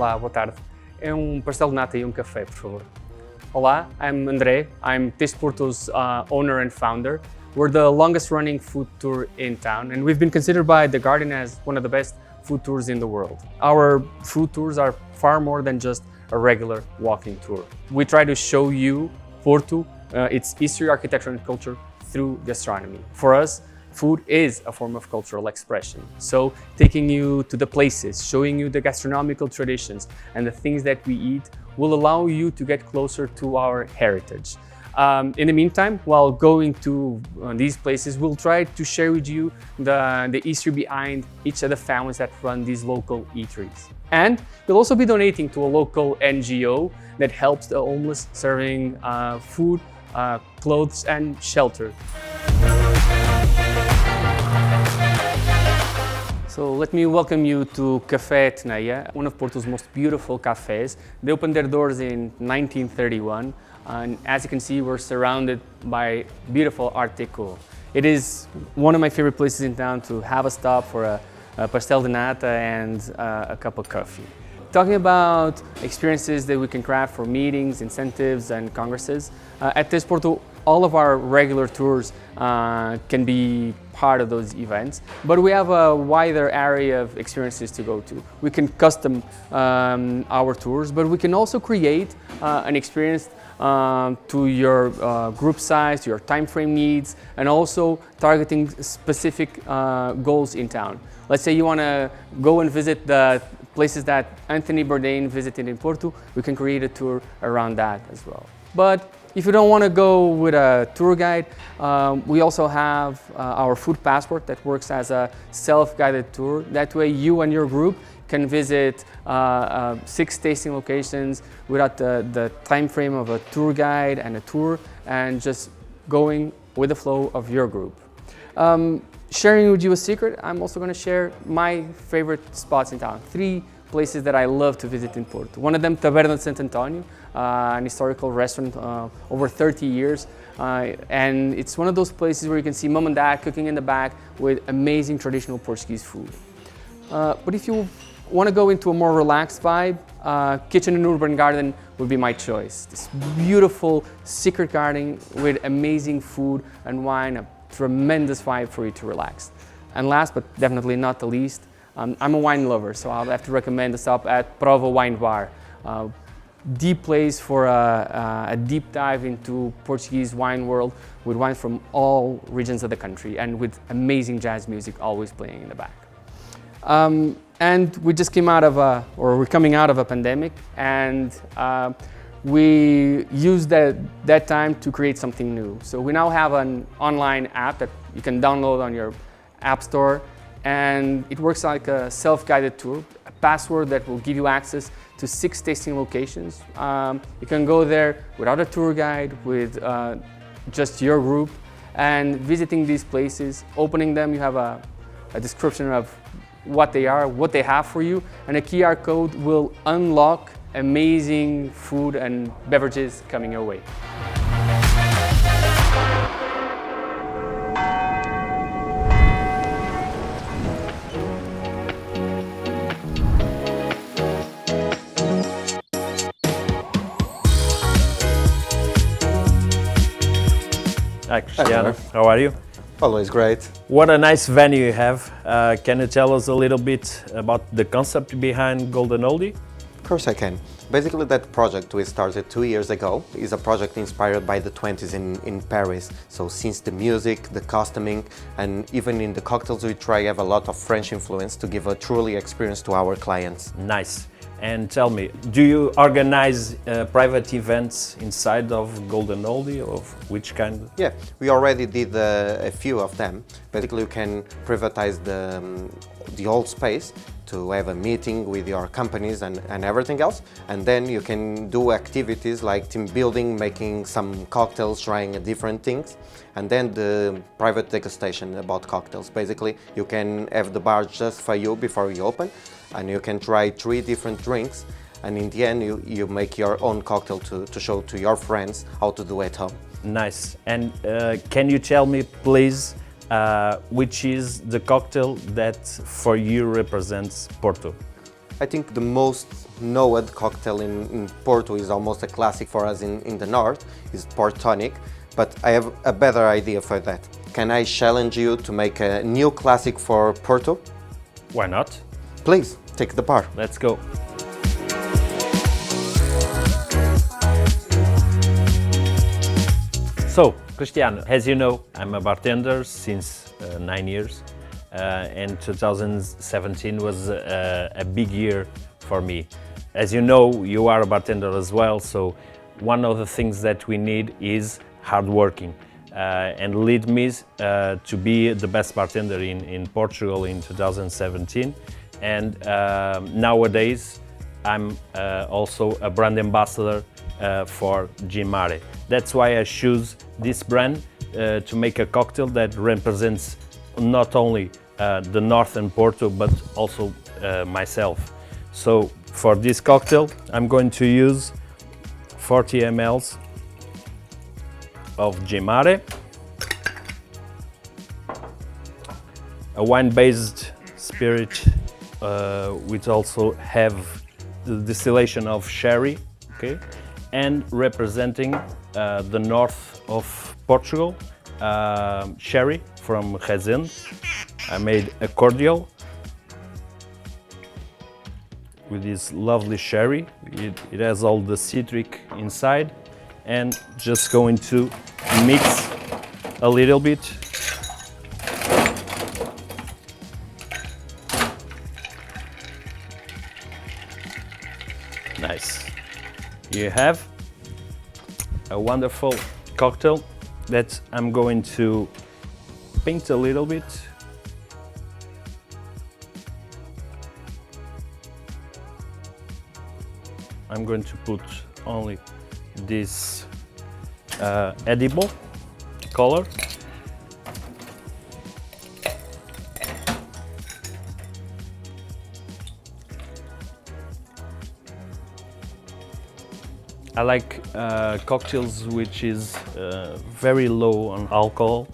Olá, boa tarde. É pastel de nata e café, por favor. Olá, I'm André. I'm Taste Porto's owner and founder. We're the longest running food tour in town, and we've been considered by The Guardian as one of the best food tours in the world. Our food tours are far more than just a regular walking tour. We try to show you Porto, its history, architecture and culture through gastronomy. For us, food is a form of cultural expression. So taking you to the places, showing you the gastronomical traditions and the things that we eat will allow you to get closer to our heritage. In the meantime, while going to these places, we'll try to share with you the history behind each of the families that run these local eateries. And we'll also be donating to a local NGO that helps the homeless, serving food, clothes and shelter. So let me welcome you to Café Ateneia, one of Porto's most beautiful cafes. They opened their doors in 1931, and as you can see, we're surrounded by beautiful Art Deco. It is one of my favorite places in town to have a stop for a pastel de nata and a cup of coffee. Talking about experiences that we can craft for meetings, incentives, and congresses, at Taste Porto, all of our regular tours can be part of those events, but we have a wider area of experiences to go to. We can custom our tours, but we can also create an experience to your group size, to your time frame needs, and also targeting specific goals in town. Let's say you want to go and visit the places that Anthony Bourdain visited in Porto, we can create a tour around that as well. But if you don't want to go with a tour guide, we also have our food passport that works as a self-guided tour. That way you and your group can visit 6 tasting locations without the time frame of a tour guide and a tour, and just going with the flow of your group. Sharing with you a secret, I'm also going to share my favorite spots in town. 3 places that I love to visit in Porto. One of them, Taberna de Santo António, an historical restaurant over 30 years. And it's one of those places where you can see mom and dad cooking in the back with amazing traditional Portuguese food. But if you want to go into a more relaxed vibe, Kitchen and Urban Garden would be my choice. This beautiful secret garden with amazing food and wine, a tremendous vibe for you to relax. And last but definitely not the least, I'm a wine lover, so I'll have to recommend a stop at Prova Wine Bar. Deep place for a deep dive into Portuguese wine world with wines from all regions of the country and with amazing jazz music always playing in the back. And we just came out of we're coming out of a pandemic, and we used that time to create something new. So we now have an online app that you can download on your app store, and it works like a self-guided tour, a password that will give you access to 6 tasting locations. You can go there without a tour guide, with just your group, and visiting these places, opening them, you have a description of what they are, what they have for you, and a QR code will unlock amazing food and beverages coming your way. Hi Cristiano, how are you? Always great. What a nice venue you have. Can you tell us a little bit about the concept behind Golden Oldie? Of course I can. Basically, that project we started 2 years ago is a project inspired by the 20s in Paris. So since the music, the costuming, and even in the cocktails we try to have a lot of French influence to give a truly experience to our clients. Nice. And tell me, do you organize private events inside of Golden Oldie, or which kind? Yeah, we already did a few of them. Basically, you can privatize the old space to have a meeting with your companies and everything else. And then you can do activities like team building, making some cocktails, trying different things. And then the private degustation about cocktails. Basically, you can have the bar just for you before you open, and you can try 3 different drinks. And in the end, you make your own cocktail to show to your friends how to do at home. Nice. And can you tell me, please, which is the cocktail that for you represents Porto? I think the most known cocktail in Porto, is almost a classic for us in the north, is Port Tonic, but I have a better idea for that. Can I challenge you to make a new classic for Porto? Why not? Please, take the bar. Let's go. So, Cristiano, as you know, I'm a bartender since 9 years, and 2017 was a big year for me. As you know, you are a bartender as well, so one of the things that we need is hard working, and lead me to be the best bartender in Portugal in 2017. And nowadays, I'm also a brand ambassador for Gimare. That's why I choose this brand to make a cocktail that represents not only the Northern Porto, but also myself. So for this cocktail, I'm going to use 40 ml of Gimare, a wine-based spirit which also have the distillation of sherry, okay, and representing the north of Portugal, sherry from Rezende. I made a cordial with this lovely sherry. It has all the citric inside, and just going to mix a little bit. Nice. You have a wonderful cocktail that I'm going to paint a little bit. I'm going to put only this edible color. I like cocktails which is very low on alcohol,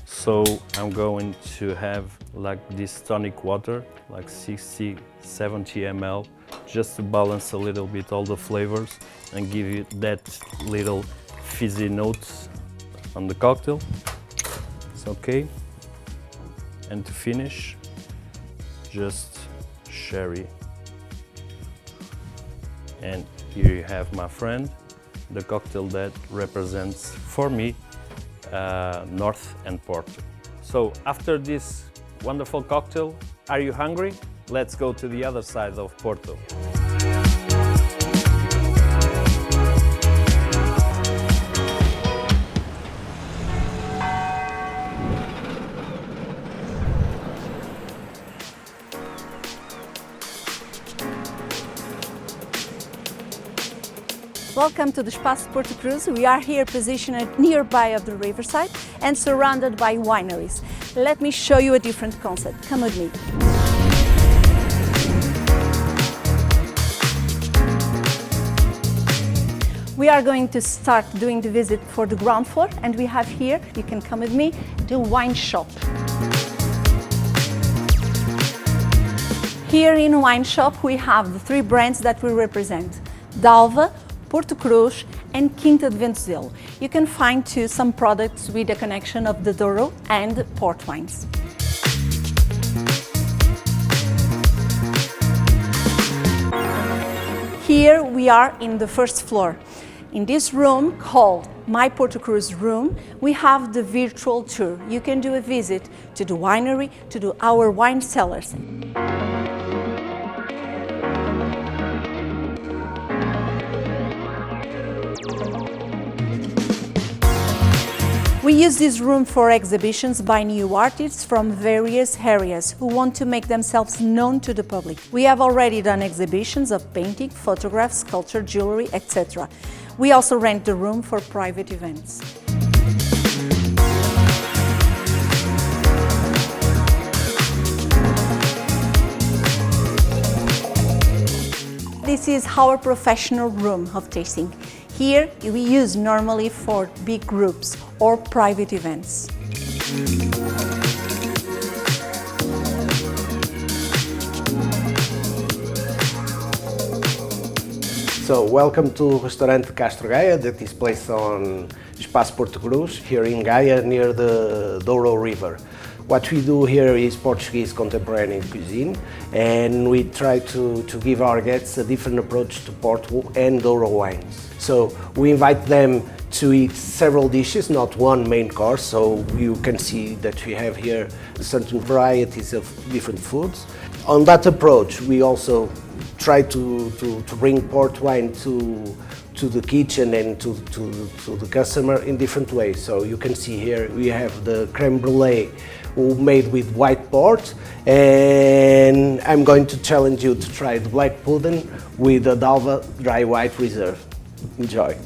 so I'm going to have like this tonic water, like 60-70 ml, just to balance a little bit all the flavors and give you that little fizzy notes on the cocktail. It's okay. And to finish, just sherry. And here you have, my friend, the cocktail that represents for me North and Porto. So after this wonderful cocktail, are you hungry? Let's go to the other side of Porto. Welcome to the Espaço Porto Cruz. We are here positioned nearby of the riverside and surrounded by wineries. Let me show you a different concept. Come with me. We are going to start doing the visit for the ground floor, and we have here, you can come with me, the wine shop. Here in wine shop we have the three brands that we represent: D'Alva, Porto Cruz and Quinta de Ventoselo. You can find too some products with a connection of the Douro and Port wines. Here we are in the first floor. In this room called My Porto Cruz room, we have the virtual tour. You can do a visit to the winery, to do our wine cellars. We use this room for exhibitions by new artists from various areas who want to make themselves known to the public. We have already done exhibitions of painting, photographs, sculpture, jewelry, etc. We also rent the room for private events. This is our professional room of tasting. Here we use normally for big groups or private events. So, welcome to Restaurante Castro Gaia that is placed on Espaço Porto Cruz, here in Gaia, near the Douro River. What we do here is Portuguese contemporary cuisine, and we try to give our guests a different approach to Porto and Douro wines. So, we invite them to eat several dishes, not one main course, so you can see that we have here certain varieties of different foods. On that approach, we also try to bring port wine to the kitchen and to the customer in different ways. So you can see here we have the creme brulee made with white port, and I'm going to challenge you to try the black pudding with the Dalva dry white reserve. Enjoy.